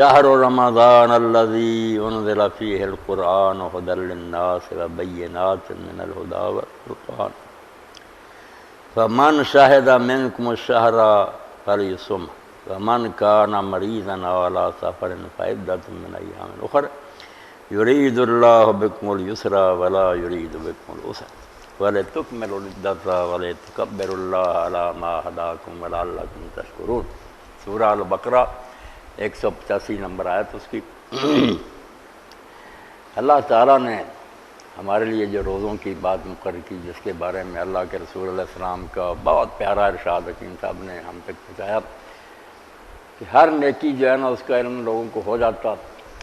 شهر رمضان الذي أنزل فيه القرآن هدى للناس وبينات من الهدى والفرقان فمن شهد منكم الشهر فليصم ومن كان مريضا أو على سفر فعدة من أيام أخرى يريد الله بكم اليسر ولا يريد بكم العسر ولتكملوا العدة ولتكبروا الله على ما هداكم ولعلكم تشكرون۔ سورہ البقرہ 185 نمبر آیت اس کی۔ اللہ تعالیٰ نے ہمارے لیے جو روزوں کی بات مقرر کی، جس کے بارے میں اللہ کے رسول علیہ السلام کا بہت پیارا ارشاد حکیم صاحب نے ہم تک پہنچایا کہ ہر نیکی جو ہے نا اس کا علم لوگوں کو ہو جاتا۔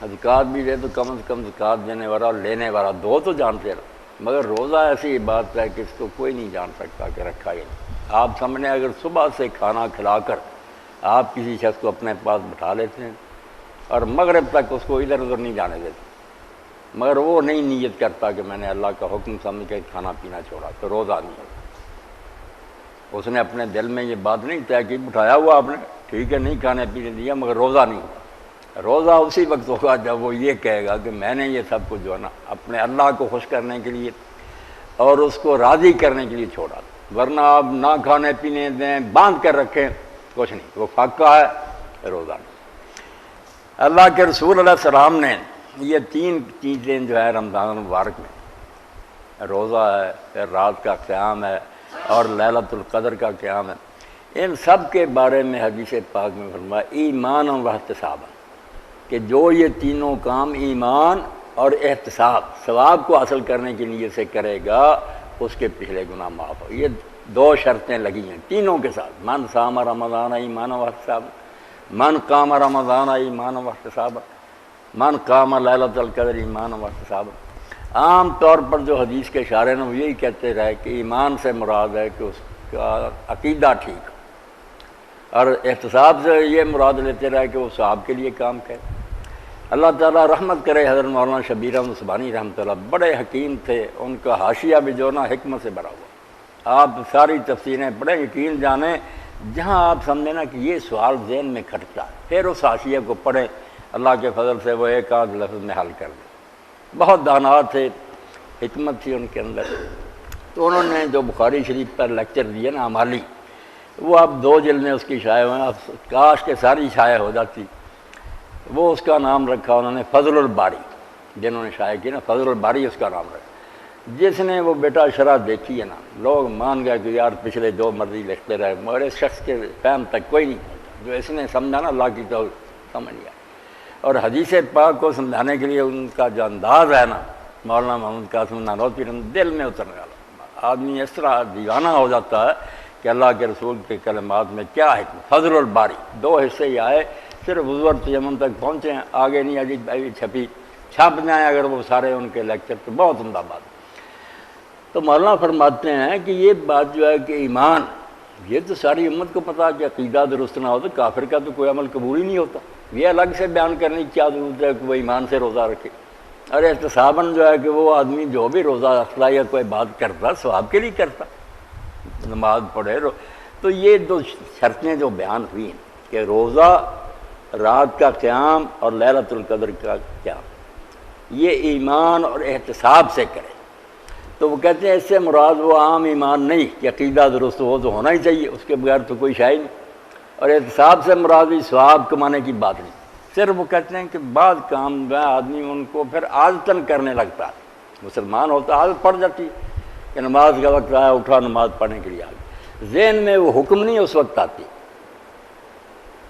زکوٰۃ بھی دے تو کم از کم زکوٰۃ دینے والا لینے والا دو تو جانتے رہو، مگر روزہ ایسی بات ہے کہ اس کو کوئی نہیں جان سکتا کہ رکھا ہی نہیں۔ آپ سامنے اگر صبح سے کھانا کھلا کر آپ کسی شخص کو اپنے پاس بٹھا لیتے ہیں اور مغرب تک اس کو ادھر ادھر نہیں جانے دیتے، مگر وہ نہیں نیت کرتا کہ میں نے اللہ کا حکم سمجھ کے کھانا پینا چھوڑا، تو روزہ نہیں ہوتا۔ اس نے اپنے دل میں یہ بات نہیں طے کی، بٹھایا ہوا آپ نے، ٹھیک ہے، نہیں کھانے پینے دیا، مگر روزہ نہیں ہوتا۔ روزہ اسی وقت ہوگا جب وہ یہ کہے گا کہ میں نے یہ سب کچھ جو ہے نا اپنے اللہ کو خوش کرنے کے لیے اور اس کو راضی کرنے کے لیے چھوڑا، ورنہ آپ نہ کھانے پینے دیں، باندھ کر رکھیں، کچھ نہیں، وہ فاقہ ہے، روزہ نہیں۔ اللہ کے رسول علیہ السلام نے یہ تین چیزیں جو ہے رمضان المبارک میں، روزہ ہے، پھر رات کا قیام ہے اور لیلۃ القدر کا قیام ہے، ان سب کے بارے میں حدیث پاک میں فرمایا ایمان و احتساب، کہ جو یہ تینوں کام ایمان اور احتساب ثواب کو حاصل کرنے کی نیت سے کرے گا اس کے پچھلے گناہ معاف ہو۔ یہ دو شرطیں لگی ہیں تینوں کے ساتھ، من صام رمضان ایمان و احتساب، من قام رمضان ایمان و احتساب، من قام لیلۃ القدر ایمان و احتساب۔ عام طور پر جو حدیث کے اشارے ہیں وہ یہی کہتے رہے کہ ایمان سے مراد ہے کہ اس کا عقیدہ ٹھیک، اور احتساب سے یہ مراد لیتے رہے کہ وہ ثواب کے لیے کام کرے۔ اللہ تعالیٰ رحمت کرے حضرت مولانا شبیر احمد عثمانی رحمۃ اللہ، بڑے حکیم تھے، ان کا حاشیہ بھی جو نا حکمت سے بھرا ہوا، آپ ساری تفسیریں بڑے یقین جانیں، جہاں آپ سمجھیں نا کہ یہ سوال ذہن میں کھٹتا ہے پھر اس حاشیہ کو پڑھیں، اللہ کے فضل سے وہ ایک آدھ لفظ میں حل کر دیں۔ بہت دانات تھے، حکمت تھی ان کے اندر، تو انہوں نے جو بخاری شریف پر لیکچر دیا نا عمالی، وہ اب 2 جلدیں اس کی شائع ہوئے ہیں، کاش کے ساری شائع ہو جاتی۔ وہ اس کا نام رکھا انہوں نے فضل الباری، جنہوں نے شائع کی نا فضل الباری اس کا نام رکھا۔ جس نے وہ بیٹا شرح دیکھی ہے نا، لوگ مان گئے کہ یار پچھلے 2 مرضی لکھتے رہے، مگر اس شخص کے فہم تک کوئی نہیں پہنچا، جو اس نے سمجھا نا اللہ کی تو سمجھ گیا۔ اور حدیث پاک کو سمجھانے کے لیے ان کا جو انداز ہے نا، مولانا محمد قاسم نانوتوی دل میں اترنے والا، آدمی اس طرح دیوانہ ہو جاتا ہے کہ اللہ کے رسول کے کلمات میں کیا حکمت۔ فضل الباری 2 حصے ہی آئے، صرف حضور تیمم تک پہنچے ہیں، آگے نہیں عجیب بھائی چھپ جائیں اگر وہ سارے ان کے لیکچر، تو بہت عمدہ بات۔ تو مولانا فرماتے ہیں کہ یہ بات جو ہے کہ ایمان، یہ تو ساری امت کو پتا کہ عقیدہ درست نہ ہو تو کافر کا تو کوئی عمل قبول ہی نہیں ہوتا، یہ الگ سے بیان کرنے کی کیا ضرورت ہے کہ وہ ایمان سے روزہ رکھے۔ اور احتساباً جو ہے کہ وہ آدمی جو بھی روزہ رکھتا یا کوئی بات کرتا ثواب کے لیے کرتا، نماز پڑھے۔ تو یہ 2 شرطیں جو بیان ہوئی ہیں کہ روزہ، رات کا قیام اور لیلۃ القدر کا قیام، یہ ایمان اور احتساب سے کرے، تو وہ کہتے ہیں اس سے مراد وہ عام ایمان نہیں کہ عقیدہ درست ہو تو ہونا ہی چاہیے، اس کے بغیر تو کوئی شے نہیں، اور احتساب سے مراد بھی ثواب کمانے کی بات نہیں، صرف وہ کہتے ہیں کہ بعض کام جو ہے آدمی ان کو پھر عادتاً کرنے لگتا ہے، مسلمان ہوتا عادت پڑ جاتی ہے کہ نماز کا وقت آیا، اٹھا نماز پڑھنے کے لیے آ گیا، ذہن میں وہ حکم نہیں اس وقت آتی۔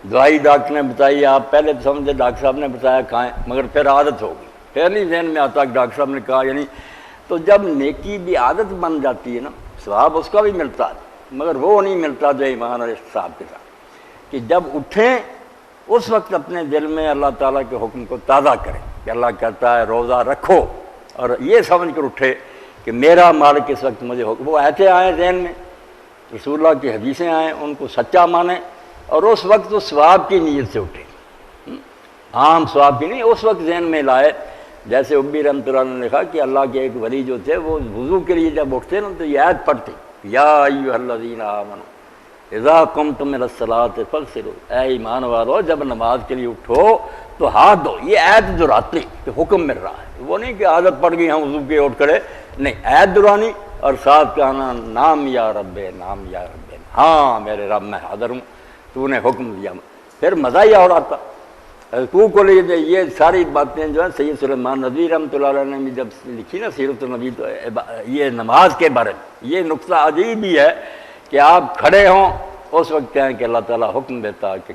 دوائی ڈاکٹر نے بتائی، آپ پہلے تو سمجھے ڈاکٹر صاحب نے بتایا کھائیں، مگر پھر عادت ہو گئی، پھر نہیں ذہن میں آتا کہ ڈاکٹر صاحب نے کہا، یعنی تو جب نیکی بھی عادت بن جاتی ہے نا، ثواب اس کا بھی ملتا ہے، مگر وہ نہیں ملتا جو ایمان اور احتساب کے ساتھ، کہ جب اٹھیں اس وقت اپنے دل میں اللہ تعالیٰ کے حکم کو تازہ کریں کہ اللہ کہتا ہے روزہ رکھو، اور یہ سمجھ کر اٹھے کہ میرا مالک اس وقت مجھے حکم، وہ ایسے آئیں ذہن میں، رسول اللہ کی حدیثیں آئیں، ان کو سچا مانیں، اور اس وقت وہ ثواب کی نیت سے اٹھے، عام ثواب کی نہیں، اس وقت ذہن میں لائے۔ جیسے ابی رحمۃ اللہ نے لکھا کہ اللہ کے ایک ولی جو تھے وہ وضو کے لیے جب اٹھتے نا تو یہ آیت پڑھتے، یا ایھا الذین آمنوا اذا قمتم الی الصلاۃ فاغسلوا، اے ایمان والو جب نماز کے لیے اٹھو تو ہاتھ دھو، یہ عید دہراتی کہ حکم مل رہا ہے، وہ نہیں کہ عادت پڑ گئی ہم وضو کے اٹھ کھڑے، نہیں، عید دہرانی اور ساتھ کہنا نام یا رب، نام یا رب، ہاں میرے رب میں حاضر ہوں، تو نے حکم دیا، پھر مزہ ہی اور آتا۔ تو کو لیے یہ ساری باتیں جو ہیں سید سلیمان ندوی رحمۃ اللہ علیہ نے بھی جب لکھی نا سیرت النبی، تو یہ نماز کے بارے میں یہ نقطہ عجیب ہی ہے کہ آپ کھڑے ہوں اس وقت کہیں کہ اللہ تعالیٰ حکم دیتا کہ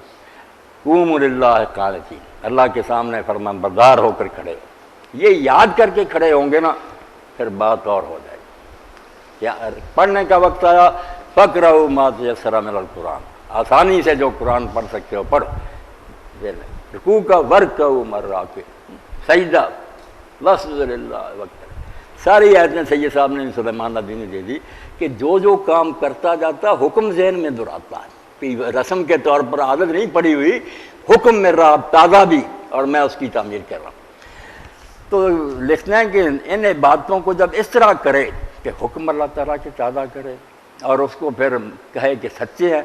قوموا للہ قانتین، اللہ کے سامنے فرمان بردار ہو کر کھڑے ہو، یہ یاد کر کے کھڑے ہوں گے نا پھر بات اور ہو جائے گی۔ یا پڑھنے کا وقت آیا فقرؤوا ما تیسر من القرآن، آسانی سے جو قرآن پڑھ سکتے ہو پڑھو، رکوع کا ورکعوا مع الراکعین، سجدہ واسجد للہ وقت، ساری آیتیں سید صاحب نے سلیمان ندوی نے دے دی کہ جو جو کام کرتا جاتا حکم ذہن میں دہراتا ہے، رسم کے طور پر عادت نہیں پڑی ہوئی، حکم مل رہا تازہ بھی، اور میں اس کی تعمیر کر رہا ہوں۔ تو لکھنا ہے کہ ان باتوں کو جب اس طرح کرے کہ حکم اللہ تعالیٰ کے تازہ کرے اور اس کو پھر کہے کہ سچے ہیں،